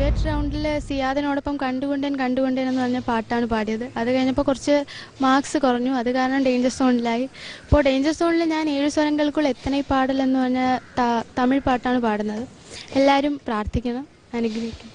Duet റൗണ്ടിൽ സിയാദിനോടൊപ്പം കണ്ടുകൊണ്ടേൻ എന്ന് പറഞ്ഞ പാട്ടാണ് പാടിയത്. അത് കഴിഞ്ഞപ്പോൾ കുറച്ച് മാർക്സ് കുറഞ്ഞു. അത് കാരണം ഡേഞ്ചർ സോണിലായി. ഇപ്പോൾ ഡേഞ്ചർ സോണിൽ ഞാൻ 7 സ്വരങ്ങൾക്കുള്ള എത്തனை പാടൽ എന്ന് പറഞ്ഞ തമിഴ് പാട്ടാണ് പാടുന്നത്. എല്ലാവരും പ്രാർത്ഥിക്കണം, അനുഗ്രഹിക്കണം.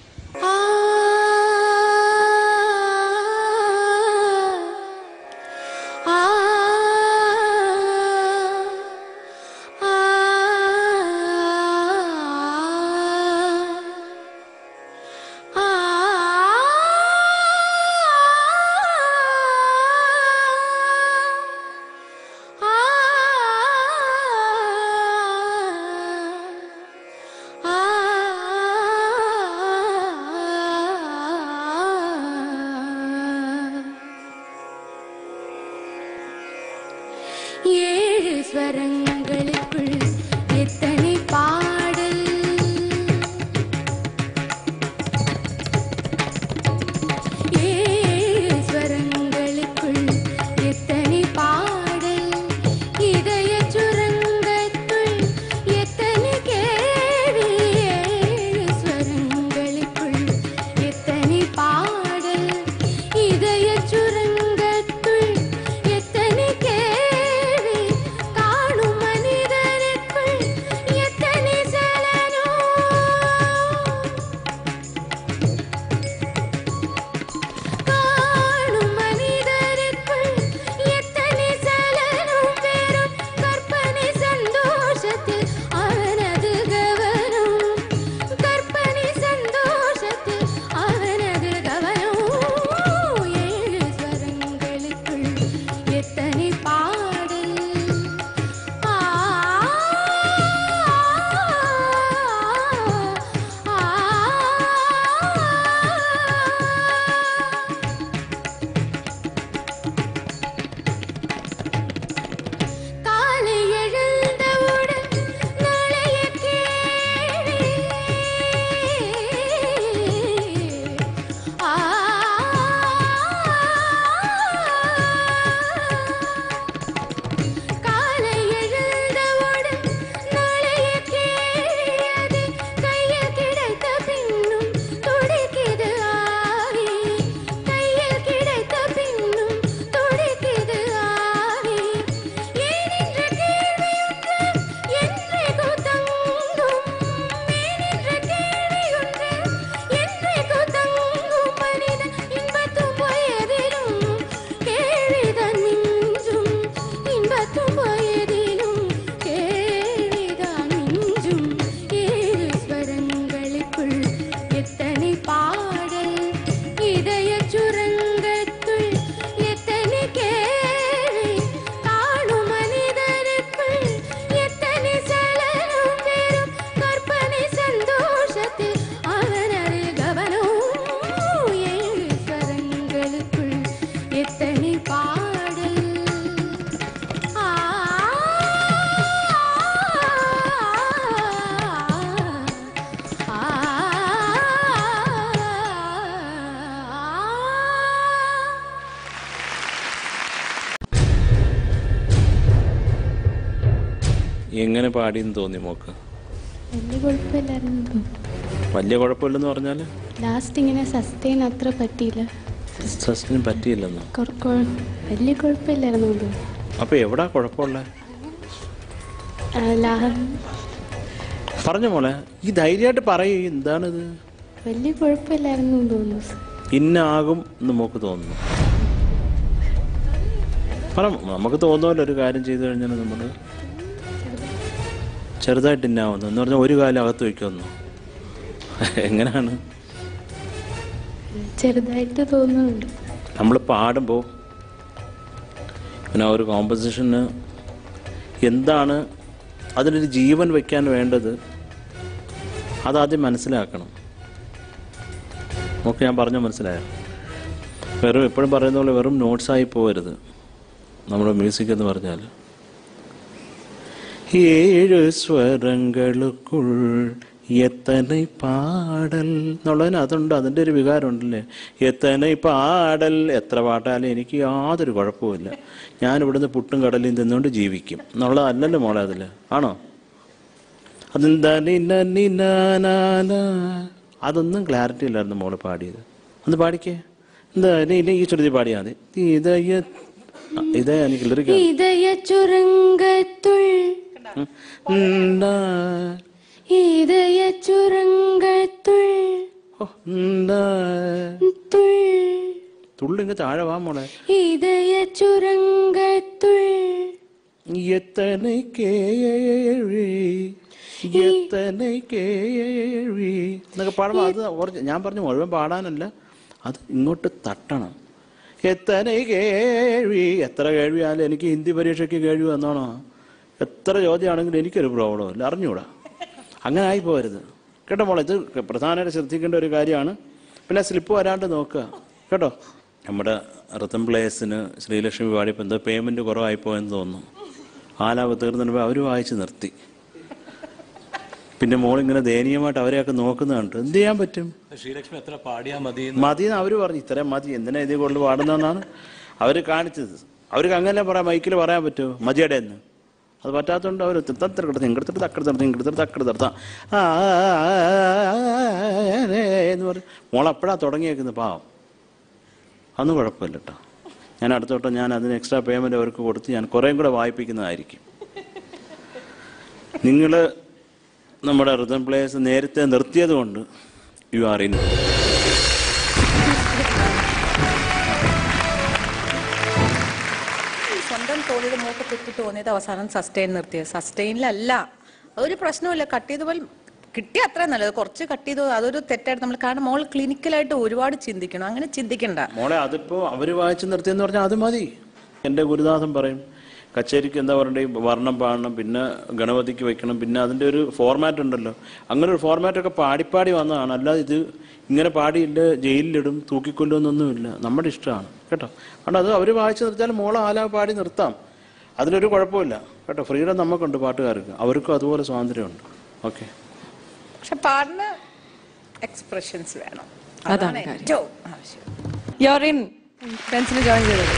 എങ്ങനെ പാടിയെന്ന് തോന്നി മോക്ക്? വലിയ കുഴപ്പമില്ലെന്ന് പറഞ്ഞാൽ ലാസ്റ്റ് ഇങ്ങനെ സസ്റ്റെയിൻ അത്ര പറ്റിയില്ല. സസ്റ്റെയിൻ പറ്റിയില്ലെന്നോ? വലിയ കുഴപ്പമില്ലായിരുന്നു. അപ്പോൾ എവിടാ കുഴപ്പമുള്ളത്? പറഞ്ഞ മോളെ, ഈ ധൈര്യമായിട്ട് പറയൂ, എന്താണിത്? വലിയ കുഴപ്പമില്ലായിരുന്നു തോന്നുന്നു. ഇന്നാകും എന്ന് മോക്ക് തോന്നുന്നു? പറ, നമുക്ക് തോന്നുമല്ലോ ഒരു കാര്യം ചെയ്തു കഴിഞ്ഞാൽ നമ്മൾ ചെറുതായിട്ട് ഇന്നാവുന്നു എന്ന് പറഞ്ഞാൽ ഒരു കാലം അകത്ത് വയ്ക്കുമെന്നു. എങ്ങനെയാണ്? ചെറുതായിട്ട് തോന്നുന്നുണ്ട്. നമ്മൾ പാടുമ്പോൾ പിന്നെ ഒരു കോമ്പസിഷന് എന്താണ് അതിനൊരു ജീവൻ വയ്ക്കാൻ വേണ്ടത്, അതാദ്യം മനസ്സിലാക്കണം. ഓക്കെ, ഞാൻ പറഞ്ഞ മനസ്സിലായോ? വെറും എപ്പോഴും പറയുന്ന പോലെ വെറും നോട്ട്സായി പോകരുത് നമ്മുടെ മ്യൂസിക് എന്ന് പറഞ്ഞാൽ. 7 സ്വരങ്ങൾക്കുൾ എത്തனை പാടൽ എന്നുള്ളതിനകത്തുണ്ട്, അതിൻ്റെ ഒരു വികാരം ഉണ്ടല്ലേ. എത്തனை പാടൽ, എത്ര പാട്ടാലും എനിക്ക് യാതൊരു കുഴപ്പമില്ല, ഞാനിവിടുന്ന് പുട്ടും കടലയും തിന്നുകൊണ്ട് ജീവിക്കും എന്നുള്ളതല്ലല്ലോ മോളെ. അതിൽ ആണോ? അതെന്താ അതൊന്നും ക്ലാരിറ്റി ഇല്ലായിരുന്നു മോള് പാടിയത്. ഒന്ന് പാടിക്കേ. എന്താ ഇനി ഈ ചുരുതി പാടിയാൽ മതി. ഇതേ എനിക്ക് ലിറിക്ക. இதய சுரங்கத்துள் இதய சுரங்கத்துள் തുള്ളിങ്ങ് താഴെ വാ മോളെ. இதய சுரங்கத்துள் എത്തனை കേഴി എത്തனை കേഴി എന്നൊക്കെ പാടുമ്പോൾ അത് ഞാൻ പറഞ്ഞു മുഴുവൻ പാടാനല്ല, അത് ഇങ്ങോട്ട് തട്ടണം. എത്തனை കേഴി. എത്ര കേൾവിയാലും എനിക്ക് ഹിന്ദി പരീക്ഷയ്ക്ക് കേൾവി വന്നോണോ? എത്ര ചോദ്യമാണെങ്കിലും എനിക്കൊരു പ്രോബ്ലം ഇല്ല, അറിഞ്ഞൂടാ. അങ്ങനെ ആയി പോരുത് കേട്ടോ മോളെ. ഇത് പ്രധാനമായിട്ട് ശ്രദ്ധിക്കേണ്ട ഒരു കാര്യമാണ്. പിന്നെ സ്ലിപ്പ് വരാണ്ട് നോക്കുക കേട്ടോ. നമ്മുടെ റിതം പ്ലേയേഴ്സിന് ശ്രീലക്ഷ്മി പാടിയപ്പോൾ എന്തോ പേയ്മെൻറ്റ് കുറവായിപ്പോയെന്ന് തോന്നുന്നു. ആലാപ് തീർന്നപ്പോൾ അവർ വായിച്ച് നിർത്തി. പിന്നെ മോളിങ്ങനെ ദയനീയമായിട്ട് അവരെയൊക്കെ നോക്കുന്നതുണ്ട്. എന്ത് ചെയ്യാൻ പറ്റും? ശ്രീലക്ഷ്മി എത്ര പാടിയാ മതി എന്ന് അവർ പറഞ്ഞു. ഇത്രയും മതി, എന്തിനാ ഇതിൽ കൂടുതൽ പാടുന്നതെന്നാണ് അവർ കാണിച്ചത്. അവർക്ക് അങ്ങനെ പറയാം, മൈക്കിൽ പറയാൻ പറ്റുമോ മതിയുടെ എന്ന്? അത് പറ്റാത്തതുകൊണ്ട് അവർ ഇങ്ങടുത്തിട്ട് തക്കട് നിർത്താം എന്ന് പറയും. മോളെപ്പോഴാണ് തുടങ്ങിയേക്കുന്നത് പാവം. അതൊന്നും കുഴപ്പമില്ല കേട്ടോ. ഞാൻ അടുത്തോട്ട് ഞാൻ അതിന് എക്സ്ട്രാ പേയ്മെൻറ്റ് അവർക്ക് കൊടുത്ത് ഞാൻ കുറേയും കൂടെ വായിപ്പിക്കുന്നതായിരിക്കും. നിങ്ങൾ നമ്മുടെ റിതം പ്ലേയേഴ്സ് നേരത്തെ നിർത്തിയത് കൊണ്ട് യു ആർ ഇൻ. സ്വന്തം തോന്നിയത് മോക്ക് തെറ്റി തോന്നിയത് അവസാനം സസ്റ്റെയിൻ നിർത്തിയത്. സസ്റ്റെയിനിലല്ല, ഒരു പ്രശ്നമില്ല, കട്ട് ചെയ്ത പോലെ കിട്ടിയ അത്ര നല്ലത്. കുറച്ച് കട്ട് ചെയ്തു അതൊരു തെറ്റായിട്ട് നമ്മൾ, കാരണം മോൾ ക്ലിനിക്കലായിട്ട് ഒരുപാട് ചിന്തിക്കണം. അങ്ങനെ ചിന്തിക്കണ്ട മോളെ. അതിപ്പോൾ അവർ വായിച്ച് നിർത്തിയെന്ന് പറഞ്ഞാൽ അത് മതി. എൻ്റെ ഗുരുദാസൻ പറയും കച്ചേരിക്ക് എന്താ പറയണ്ടേ, വർണ്ണം പാടണം, പിന്നെ ഗണപതിക്ക് വെക്കണം, പിന്നെ അതിൻ്റെ ഒരു ഫോർമാറ്റ് ഉണ്ടല്ലോ. അങ്ങനെ ഒരു ഫോർമാറ്റൊക്കെ പാടിപ്പാടി വന്നതാണ്. അല്ലാതെ ഇത് ഇങ്ങനെ പാടിയില്ല ജയിലിലിടും തൂക്കിക്കൊല്ലുമെന്നൊന്നുമില്ല. നമ്മുടെ ഇഷ്ടമാണ് കേട്ടോ. അതുകൊണ്ട് അത് അവർ വായിച്ച് നിർത്തിയാലും മോളെ ആലാ പാടി നിർത്താം, അതിലൊരു കുഴപ്പമില്ല കേട്ടോ. ഫ്രീഡം നമുക്കുണ്ട് പാട്ടുകാർക്ക്, അവർക്കും അതുപോലെ സ്വാതന്ത്ര്യമുണ്ട്. ഓക്കെ. പക്ഷെ പാടിന് എക്സ്പ്രഷൻസ് വേണം, അതാണ് ഏറ്റവും ആവശ്യം. യോറിൻ ഫ്രണ്ട്സിന് ജോയിൻ ചെയ്തത്.